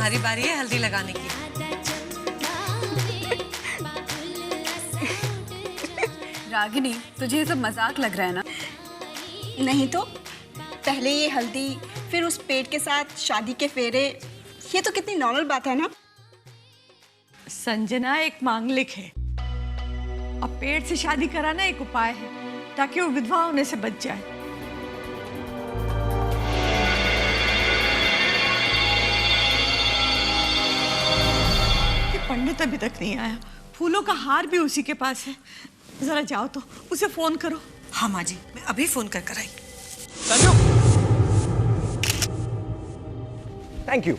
तुम्हारी बारी है हल्दी लगाने की। रागिनी, तुझे ये सब मजाक लग रहा है ना? नहीं तो पहले ये हल्दी, फिर उस पेड़ के साथ शादी के फेरे, ये तो कितनी नॉर्मल बात है ना। संजना एक मांगलिक है और पेड़ से शादी कराना एक उपाय है ताकि वो विधवा होने से बच जाए। ये पंडित अभी तक नहीं आया, फूलों का हार भी उसी के पास है। जरा जाओ तो उसे फोन करो। हाँ माँ जी, मैं अभी फोन कर आई। Sanju, thank you.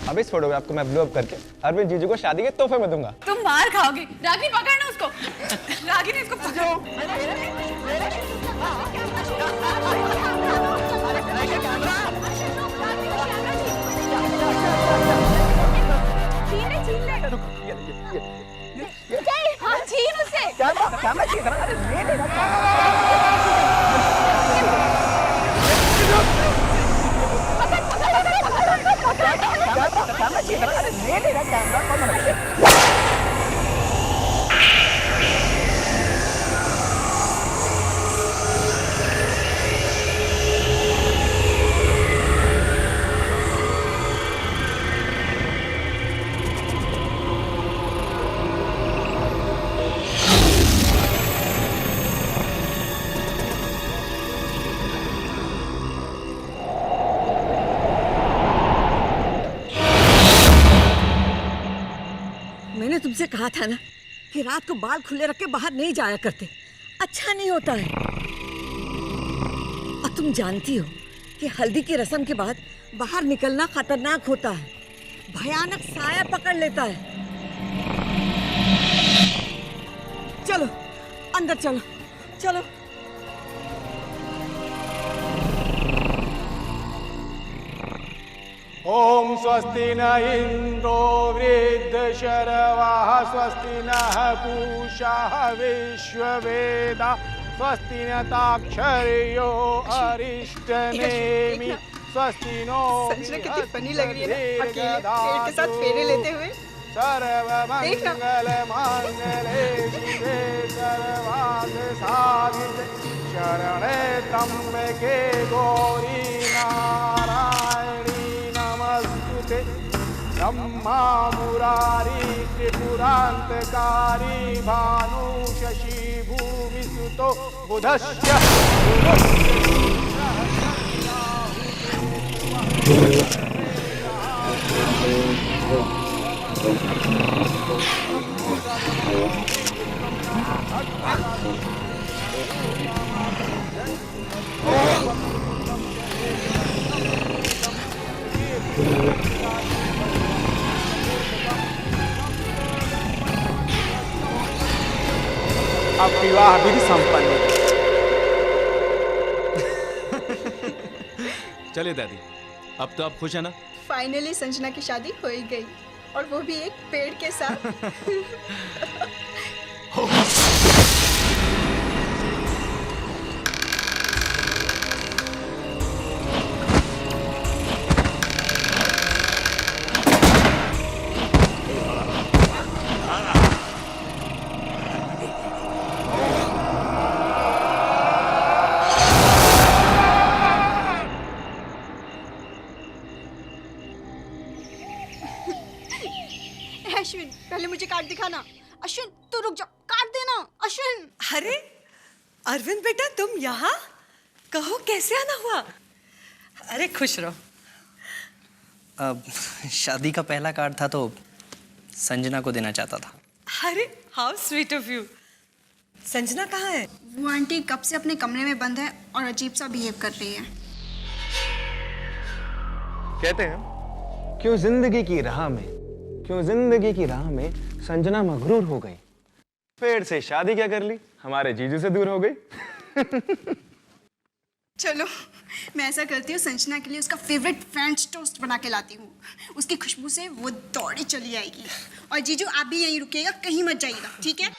अब इस फोटोग्राफ को मैं ब्लो अप करके अरविंद जीजू को शादी के तोहफे में दूंगा। तुम मार खाओगे। रागिनी पकड़ना उसको। रागिनी इसको पकड़ो। हाँ, छीन उससे। मैंने तुमसे कहा था ना कि रात को बाल खुले रख के बाहर नहीं जाया करते, अच्छा नहीं होता है। और तुम जानती हो कि हल्दी की रस्म के बाद बाहर निकलना खतरनाक होता है, भयानक साया पकड़ लेता है। चलो अंदर चलो, चलो। ओम स्वस्ति न इंद्रो वृद्धशरवाः स्वस्ति नः पूषा विश्ववेदा स्वस्ति न ताक्षर्यो अरिष्टनेमि स्वस्ति नो संजना कितनी फनी लग रही है ना, अकेले पेड़ के साथ फेरे लेते हुए। सर्वमंगल मांगल्ये शिवे सर्वार्थ साधिके शरणे त्र्यंबके गौरी नारायणी नमस्तुते ब्रह्मा मुरारी त्रिपुरांतकारी भानु शशि भूमि सुतो बुधस्य अब विवाह विधि संपन्न। चलिए दादी, अब तो आप खुश है ना? फाइनली संजना की शादी हो ही गई, और वो भी एक पेड़ के साथ। अश्विन, पहले मुझे कार्ड दिखाना। अश्विन तू रुक जा, कार्ड देना। अश्विन। अरे अरविंद बेटा, तुम यहाँ? कहो कैसे आना हुआ? अरे खुश रहो। अब शादी का पहला कार्ड था तो संजना को देना चाहता था। अरे how sweet of you. Sanjana कहाँ है? वो आंटी कब से अपने कमरे में बंद है और अजीब सा बिहेव कर रही है। कहते हैं क्यों जिंदगी की राह में संजना मगरूर हो गई, पेड़ से शादी क्या कर ली, हमारे जीजू से दूर हो गई। चलो मैं ऐसा करती हूँ, संजना के लिए उसका फेवरेट फ्रेंच टोस्ट बना के लाती हूँ। उसकी खुशबू से वो दौड़ी चली आएगी। और जीजू आप भी यहीं रुकिएगा, कहीं मत जाइएगा, ठीक है?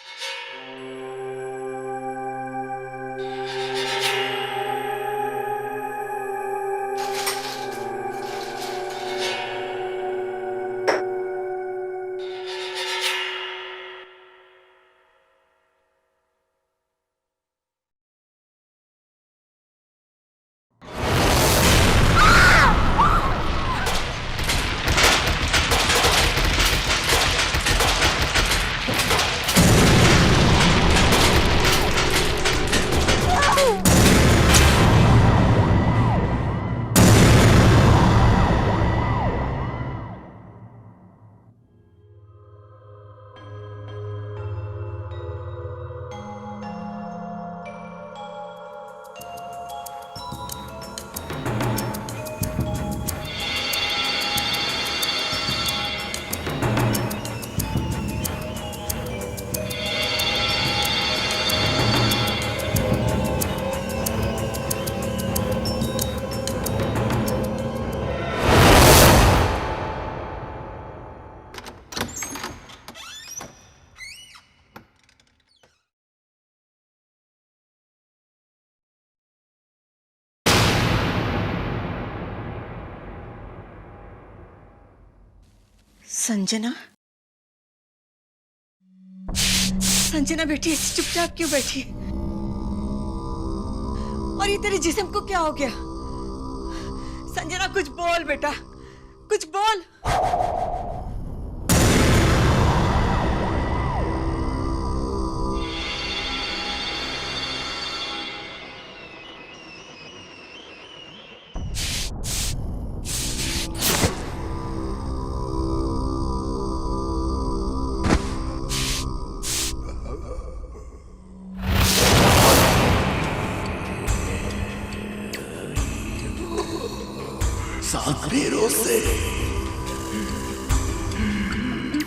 संजना, संजना बेटी ऐसी चुपचाप क्यों बैठी? और ये तेरे जिस्म को क्या हो गया? संजना कुछ बोल बेटा, कुछ बोल। सात फेरों से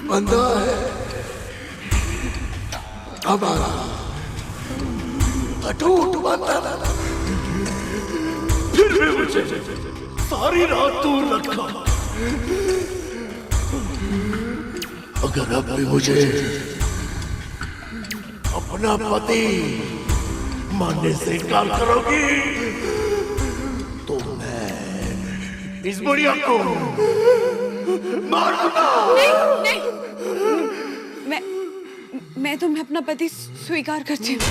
बंधा है हमारा अटूट बंधन। फिर भी मुझे सारी रात दूर रखा। अगर अब भी मुझे अपना पति मानने से इनकार करोगी तो इस बुढ़िया को मार दूंगा। नहीं, मैं तुम्हें अपना पति स्वीकार करती हूँ।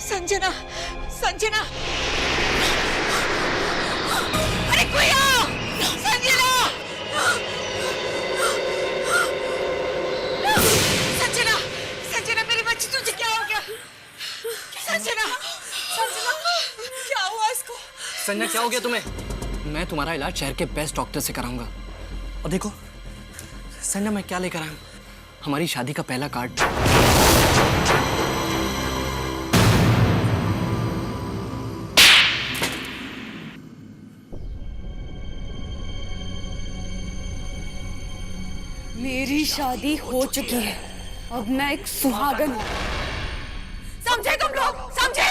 संजना, संजना, अरे कोई आओ! संजना, संजना, संजना मेरी बच्ची, तुझे क्या हो गया? संजना, संजना, क्या हुआ इसको? संजना क्या हो गया तुम्हें? मैं तुम्हारा इलाज शहर के बेस्ट डॉक्टर से कराऊंगा। और देखो संजना, मैं क्या लेकर आया हूं? हमारी शादी का पहला कार्ड। मेरी शादी हो चुकी है, अब मैं एक सुहागन हूं। समझे तुम लोग? समझे?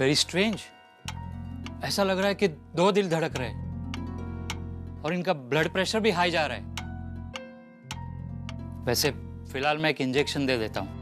Very strange. ऐसा लग रहा है कि दो दिल धड़क रहे हैं और इनका ब्लड प्रेशर भी हाई जा रहा है। वैसे फिलहाल मैं एक इंजेक्शन दे देता हूं।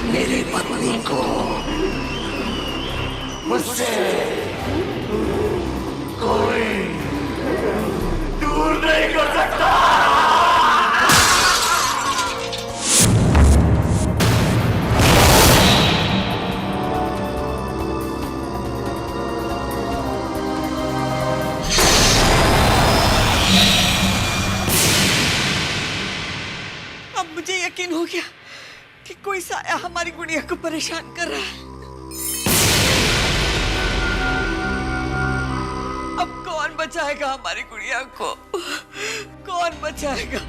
मेरी पत्नी को मुझसे कोई दूर नहीं कर सकता। अब मुझे यकीन हो गया कि कोई साया हमारी गुड़िया को परेशान कर रहा है। अब कौन बचाएगा हमारी गुड़िया को? कौन बचाएगा?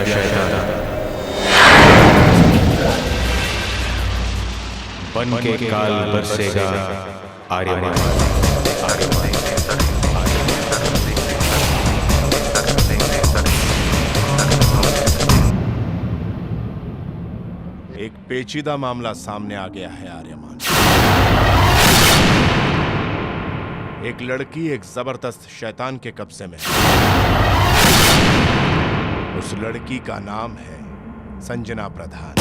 शैतान बन के काल बरसेगा आर्यमान। एक पेचीदा मामला सामने आ गया है आर्यमान। एक लड़की एक जबरदस्त शैतान के कब्जे में है। उस लड़की का नाम है संजना प्रधान।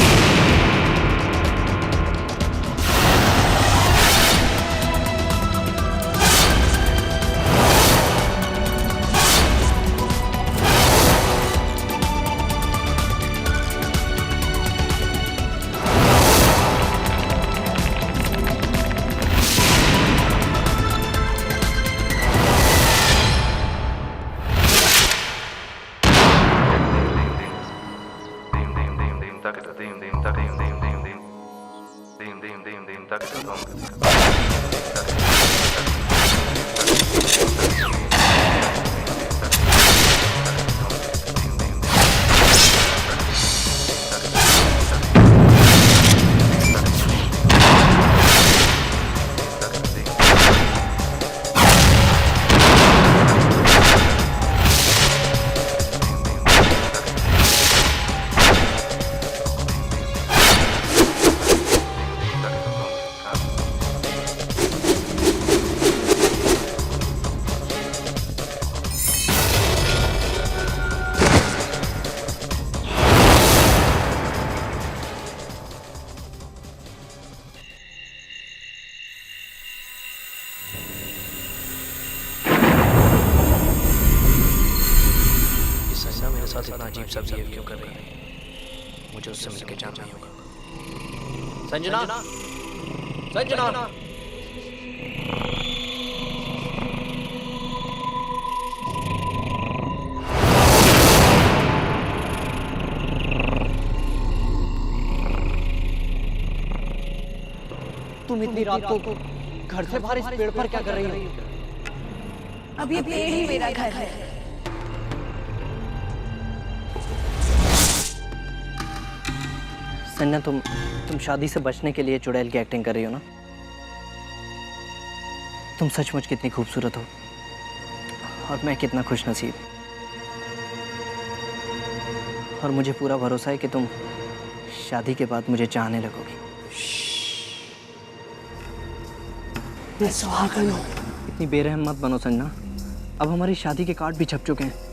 मेरे साथ इतना अजीब सा बिहेव क्यों कर रही है? मुझे उससे मिलकर जानना ही होगा। संजना, संजना, तुम इतनी रात को घर से बाहर इस पेड़ पर क्या कर रही हो? अब ये पेड़ ही मेरा घर है। संजना, तुम शादी से बचने के लिए चुड़ैल की एक्टिंग कर रही हो ना? तुम सचमुच कितनी खूबसूरत हो और मैं कितना खुशनसीब। और मुझे पूरा भरोसा है कि तुम शादी के बाद मुझे चाहने लगोगी। मैं सुहागन हूँ। इतनी बेरहम मत बनो संजना। अब हमारी शादी के कार्ड भी छप चुके हैं।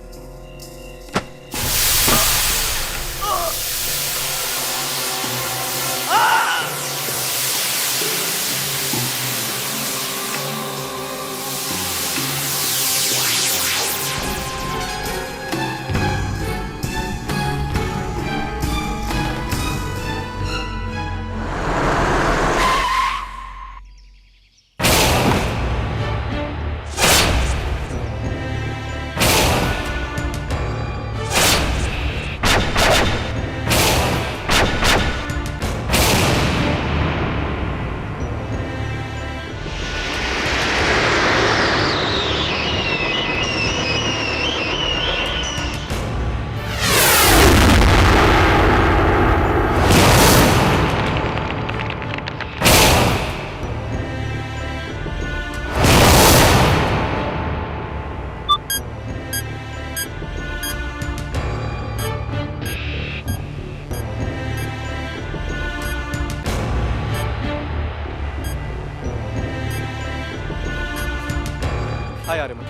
हाय आर्यमन।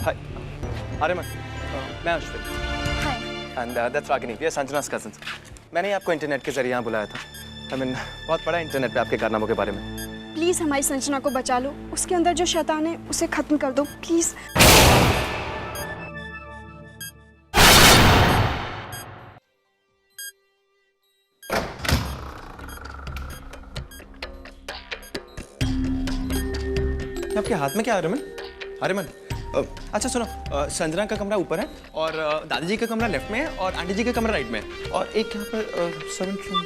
हाय आर्यमन, मैं Ashwin. Hi. And that's Ragini, we are Sanjana's cousins। मैंने आपको इंटरनेट के जरिए यहाँ बुलाया था। बहुत पढ़ा इंटरनेट पे आपके कारनामों के बारे में। प्लीज हमारी संजना को बचा लो। उसके अंदर जो शैतान है उसे खत्म कर दो प्लीज। आपके हाथ में क्या है आर्यमन? आर्यमन, अच्छा सुनो, संजना का कमरा ऊपर है और दादी जी का कमरा लेफ्ट में है और आंटी जी का कमरा राइट में है और एक यहाँ पर सर्वेंट रूम।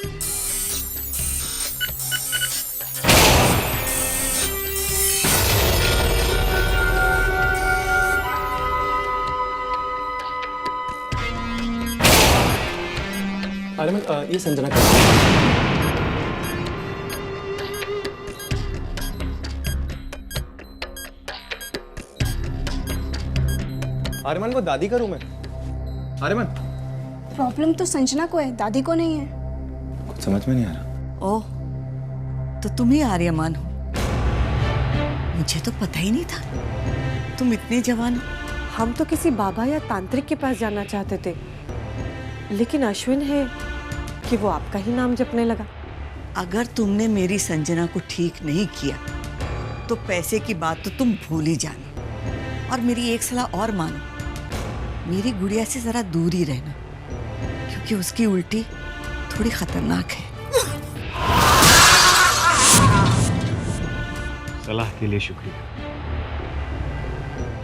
आर्यमन ये संजना का आर्यमन वो दादी का रूम है। आर्यमन प्रॉब्लम तो संजना को है, दादी को नहीं है। कुछ समझ में नहीं आ रहा। ओह, तो तुम ही आर्यमान हो। मुझे तो पता ही नहीं था तुम इतने जवान हो। हम तो किसी बाबा या तांत्रिक के पास जाना चाहते थे, लेकिन अश्विन है कि वो आपका ही नाम जपने लगा। अगर तुमने मेरी संजना को ठीक नहीं किया तो पैसे की बात तो तुम भूल ही जाना। और मेरी एक सलाह और मानो, मेरी गुड़िया से जरा दूर ही रहना, क्योंकि उसकी उल्टी थोड़ी खतरनाक है। सलाह के लिए शुक्रिया।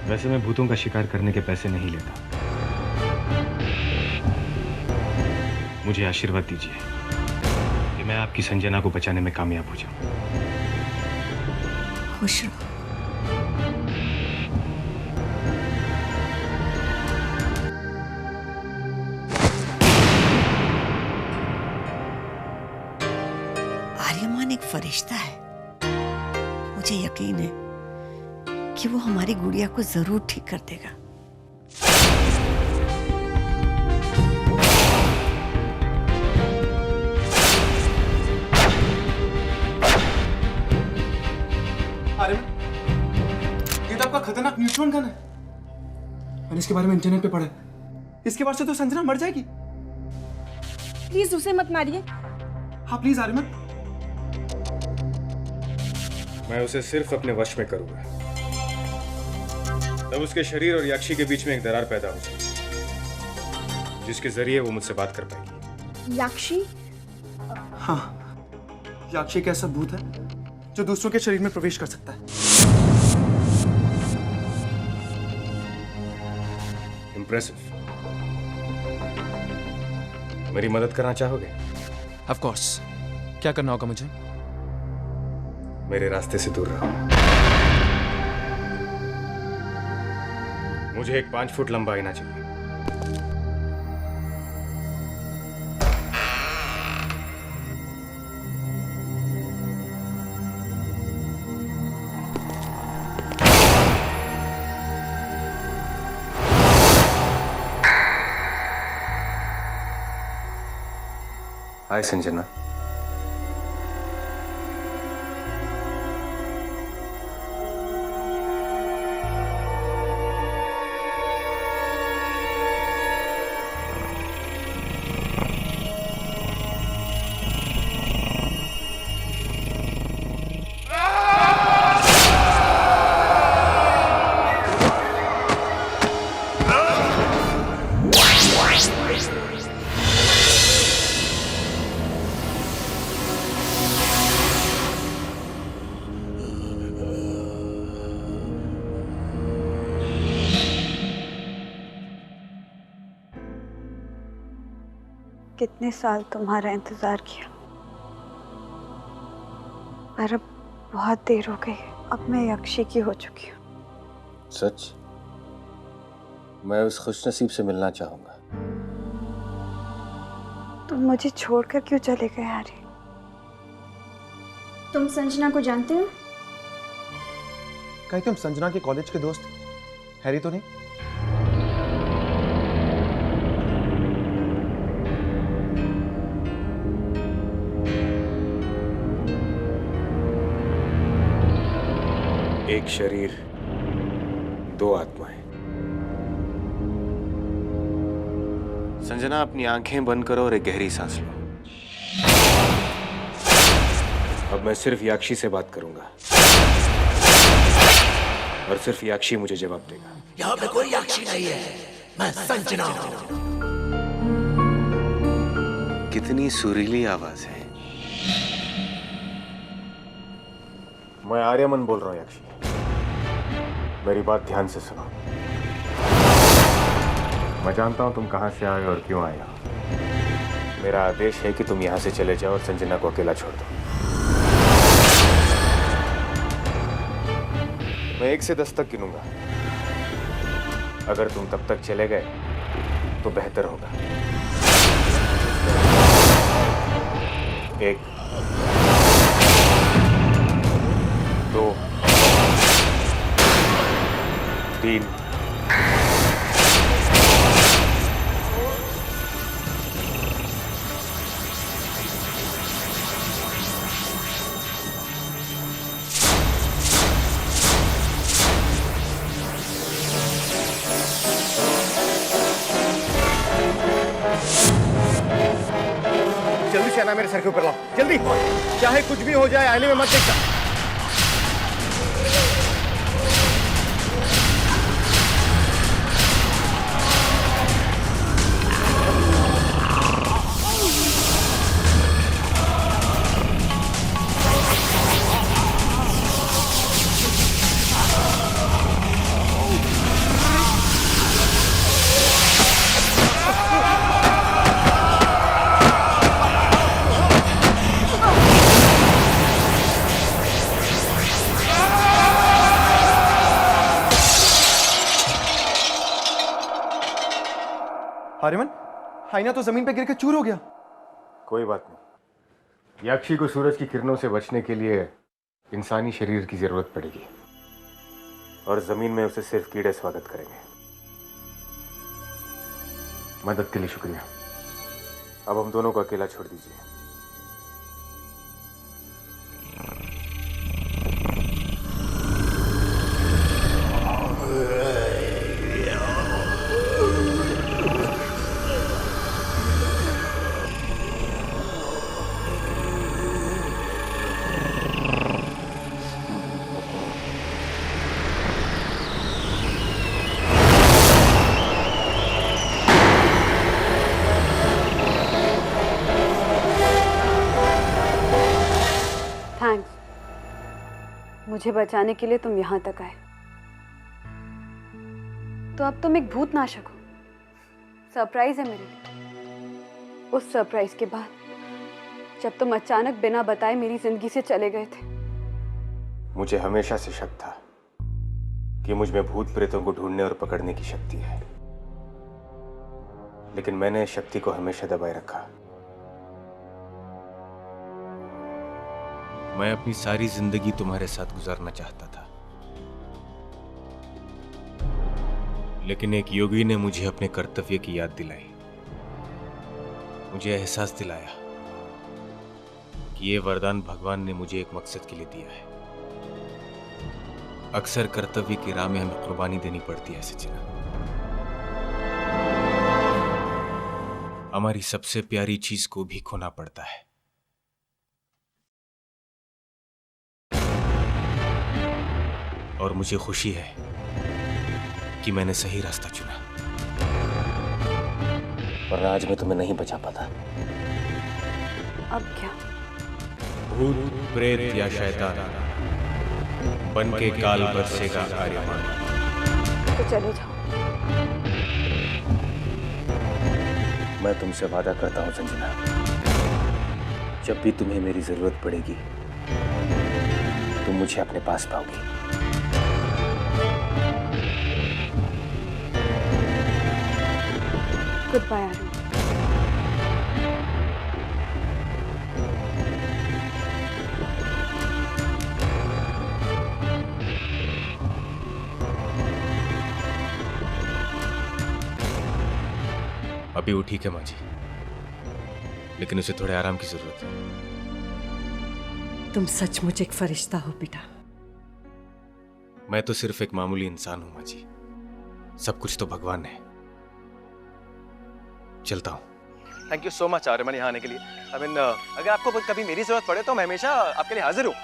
वैसे मैं भूतों का शिकार करने के पैसे नहीं लेता। मुझे आशीर्वाद दीजिए कि मैं आपकी संजना को बचाने में कामयाब हो जाऊं। खुश रहो। आर्यमान एक फरिश्ता है। मुझे यकीन है कि वो हमारी गुड़िया को जरूर ठीक कर देगा। आर्यमन, ये तो आपका खतरनाक न्यूट्रॉन गन है। मैंने इसके बारे में इंटरनेट पे पढ़ा है। इसके बाद से तो संजना मर जाएगी। प्लीज उसे मत मारिए। हाँ प्लीज आर्यमन। मैं उसे सिर्फ अपने वश में करूंगा, तब उसके शरीर और याक्षी के बीच में एक दरार पैदा हो जाएगी, जिसके जरिए वो मुझसे बात कर पाएगी। याक्षी? हाँ, याक्षी एक ऐसा भूत है जो दूसरों के शरीर में प्रवेश कर सकता है। इंप्रेसिव। मेरी मदद करना चाहोगे? Of course. क्या करना होगा मुझे? मेरे रास्ते से दूर रहो। मुझे एक 5 फुट लंबा आईना चाहिए। हाय संजना। कितने साल तुम्हारा इंतजार किया, पर अब बहुत देर हो गई। अब मैं यक्षी की हो चुकी हूँ। सच? मैं उस खुशनसीब से मिलना चाहूंगा। तुम मुझे छोड़कर क्यों चले गए आर्य? तुम संजना को जानते हो? कहीं तुम संजना के कॉलेज के दोस्त हैरी तो नहीं? एक शरीर, 2 आत्माएं। संजना, अपनी आंखें बंद करो और एक गहरी सांस लो। अब मैं सिर्फ याक्षी से बात करूंगा और सिर्फ याक्षी मुझे जवाब देगा। यहाँ पे कोई याक्षी नहीं है, मैं संजना हूँ। कितनी सुरीली आवाज है। मैं आर्यमन बोल रहा हूँ याक्षी, मेरी बात ध्यान से सुनो। मैं जानता हूं तुम कहां से आए और क्यों आए हो। मेरा आदेश है कि तुम यहां से चले जाओ और संजना को अकेला छोड़ दो। मैं 1 से 10 तक गिनूंगा। अगर तुम तब तक चले गए तो बेहतर होगा। 1 2 3 जल्दी से आना मेरे सर के ऊपर लाओ, जल्दी, चाहे कुछ भी हो जाए आईने में मत देखना। आर्यमन, आईना तो जमीन पे गिर के चूर हो गया। कोई बात नहीं, याक्षी को सूरज की किरणों से बचने के लिए इंसानी शरीर की जरूरत पड़ेगी और जमीन में उसे सिर्फ कीड़े स्वागत करेंगे। मदद के लिए शुक्रिया। अब हम दोनों को अकेला छोड़ दीजिए। थैंक्स, मुझे बचाने के लिए तुम यहां तक आए। तो अब तुम एक भूतनाशक हो। सरप्राइज है मेरे लिए। उस सरप्राइज के बाद जब तुम अचानक बिना बताए मेरी जिंदगी से चले गए थे। मुझे हमेशा से शक था कि मुझ में भूत प्रेतों को ढूंढने और पकड़ने की शक्ति है, लेकिन मैंने इस शक्ति को हमेशा दबाए रखा। मैं अपनी सारी जिंदगी तुम्हारे साथ गुजारना चाहता था, लेकिन एक योगी ने मुझे अपने कर्तव्य की याद दिलाई। मुझे एहसास दिलाया कि ये वरदान भगवान ने मुझे एक मकसद के लिए दिया है। अक्सर कर्तव्य की राह में हमें कुर्बानी देनी पड़ती है सचिना। हमारी सबसे प्यारी चीज को भी खोना पड़ता है। और मुझे खुशी है कि मैंने सही रास्ता चुना, वरना आज मैं तुम्हें नहीं बचा पाता। अब क्या? भूत प्रेत या शैतान बन के काल बरसेगा आर्यमान। तो चले जाओ। मैं तुमसे वादा करता हूं संजना, जब भी तुम्हें मेरी जरूरत पड़ेगी तुम मुझे अपने पास पाओगी। Good bye Aryan. अभी वो ठीक है माँ जी, लेकिन उसे थोड़े आराम की जरूरत है। तुम सचमुच एक फरिश्ता हो बेटा। मैं तो सिर्फ एक मामूली इंसान हूं माँ जी, सब कुछ तो भगवान है। चलता हूं। Thank you so much Aryaman यहाँ आने के लिए। अगर आपको कभी मेरी जरूरत पड़े तो मैं हमेशा आपके लिए हाजिर हूँ।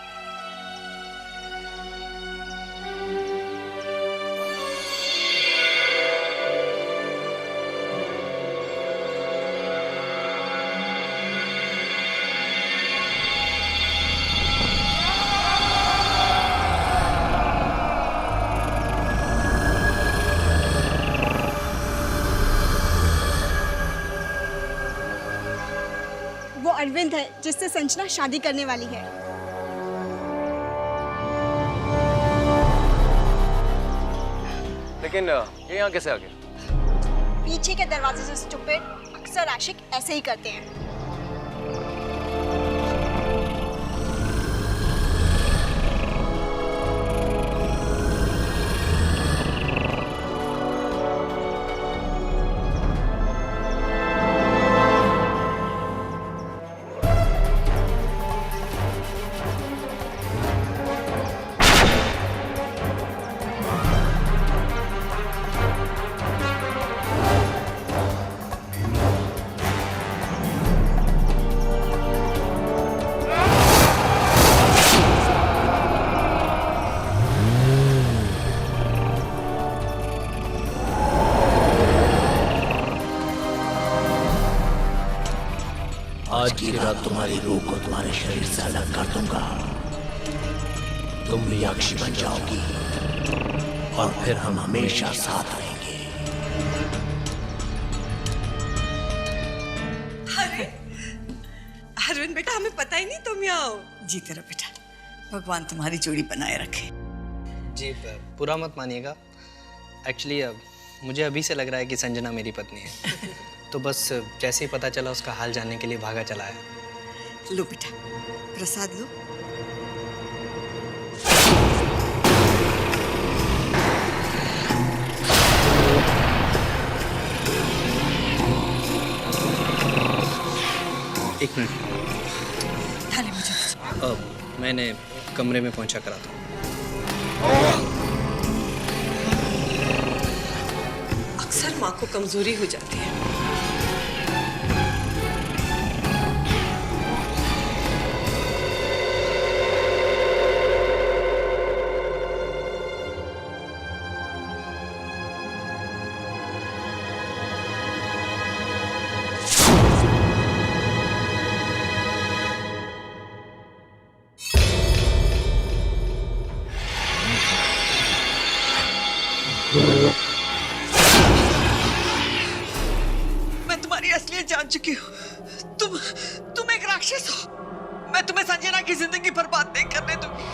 वो अरविंद है जिससे संजना शादी करने वाली है। लेकिन ये यहाँ कैसे आ गया? पीछे के दरवाजे से स्टूपिड अक्सर आशिक ऐसे ही करते हैं। आज की रात तुम्हारी रूह को तुम्हारे शरीर से अलग कर दूंगा। तुम भी याक्षी बन जाओगी और फिर हम हमेशा साथ रहेंगे। अरे अरविंद बेटा, हमें पता ही नहीं तुम यहाँ हो। जीते रहो बेटा, भगवान तुम्हारी जोड़ी बनाए रखे। जी बुरा मत मानिएगा, एक्चुअली मुझे अभी से लग रहा है कि संजना मेरी पत्नी है। तो बस जैसे ही पता चला उसका हाल जानने के लिए भागा चला आया। लो बेटा, प्रसाद लो। एक मिनट, थाली मुझे मैंने कमरे में पहुंचा करा था। अक्सर माँ को कमजोरी हो जाती है। मैं तुम्हारी असलियत जान चुकी हूँ। तुम एक राक्षस हो। मैं तुम्हें संजना की जिंदगी बर्बाद नहीं करने दूंगी।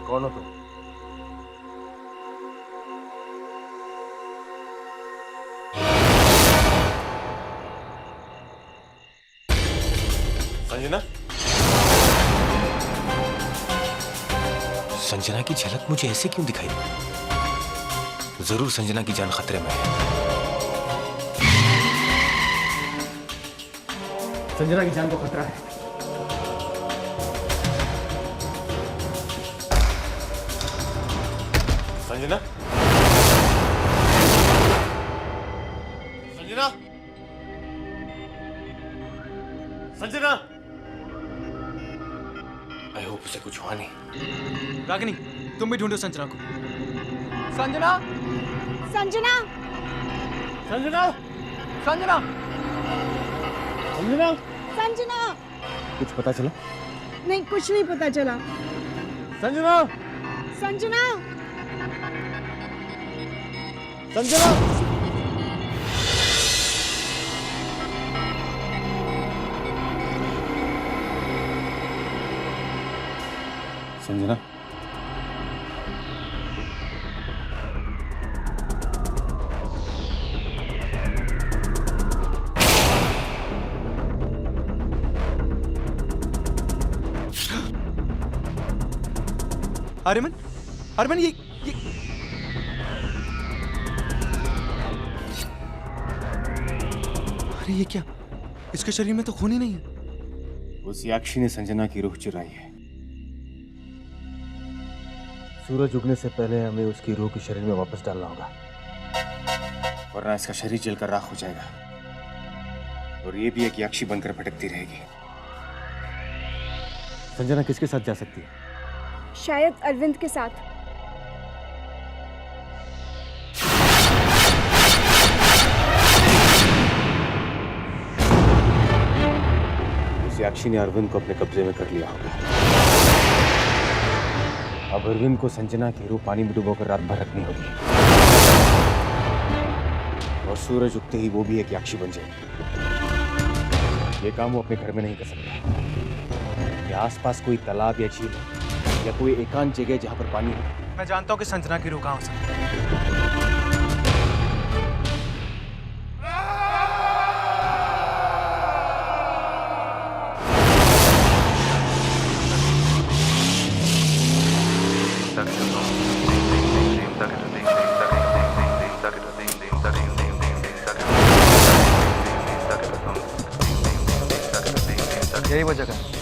कौन हो तुम? संजना? संजना की झलक मुझे ऐसे क्यों दिखाई दी? जरूर संजना की जान खतरे में है। संजना की जान को खतरा है। संजना? संजना? संजना? आई होप उसे कुछ हुआ नहीं। रागिनी, तुम भी ढूंढो संजना को। संजना, संजना, संजना, संजना, संजना, संजना। कुछ पता चला? नहीं, कुछ नहीं पता चला। संजना, संजना, संजना। संजना? आर्यमन, आर्यमन, ये अरे ये क्या? इसके शरीर में तो खून ही नहीं है। उस याक्षी ने संजना की रूह चुराई है। सूरज उगने से पहले हमें उसकी रूह के शरीर में वापस डालना होगा, वरना इसका शरीर जलकर राख हो जाएगा और ये भी एक याक्षी बनकर भटकती रहेगी। संजना किसके साथ जा सकती है? शायद अरविंद के साथ। उस याक्षी ने अरविंद को अपने कब्जे में कर लिया होगा। अब अरविंद को संजना की रूह पानी में डुबोकर रात भर रखनी होगी और सूरज उगते ही वो भी एक याक्षी बन जाएगी। ये काम वो अपने घर में नहीं कर सकता। या आसपास कोई तालाब या झील या कोई एकांत जगह जहां पर पानी हो। मैं जानता हूँ कि संजना की रूह कहाँ हो सकती है। यही वो जगह है।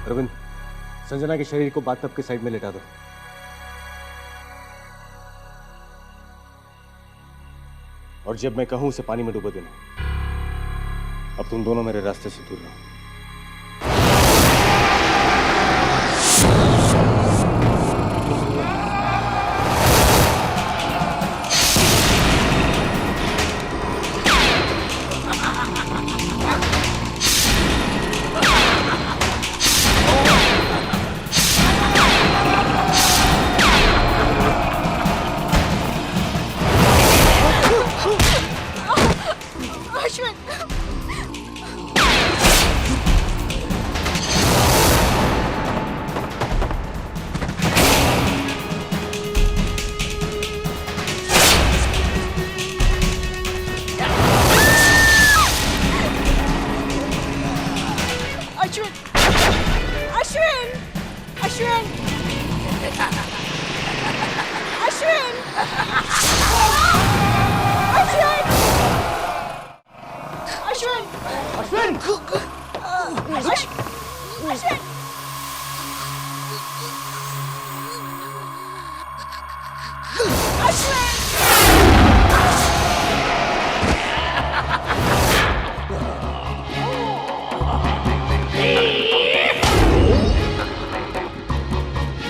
अरविंद, संजना के शरीर को बाथटब के साइड में लेटा दो। और जब मैं कहूं उसे पानी में डुबो देना। अब तुम दोनों मेरे रास्ते से दूर रहो।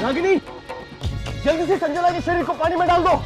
रागिनी, जल्दी से संजना के शरीर को पानी में डाल दो।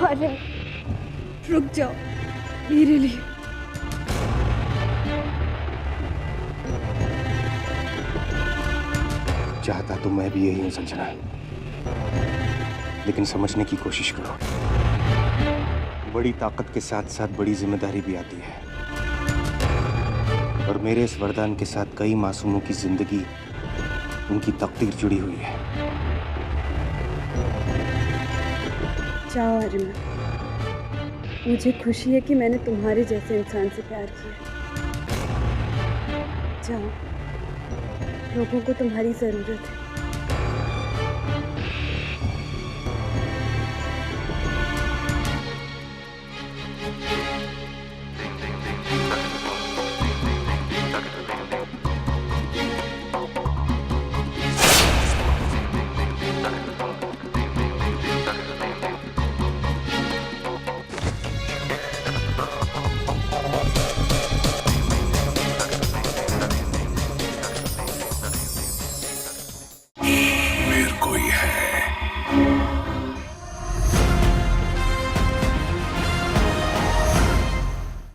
अरे रुक जाओ मेरे लिए। चाहता तो मैं भी यही हूं संजना, लेकिन समझने की कोशिश करो। बड़ी ताकत के साथ साथ बड़ी जिम्मेदारी भी आती है, और मेरे इस वरदान के साथ कई मासूमों की जिंदगी उनकी तकदीर जुड़ी हुई है। जाओ अरिमन, मुझे खुशी है कि मैंने तुम्हारे जैसे इंसान से प्यार किया। जाओ, लोगों को तुम्हारी जरूरत है।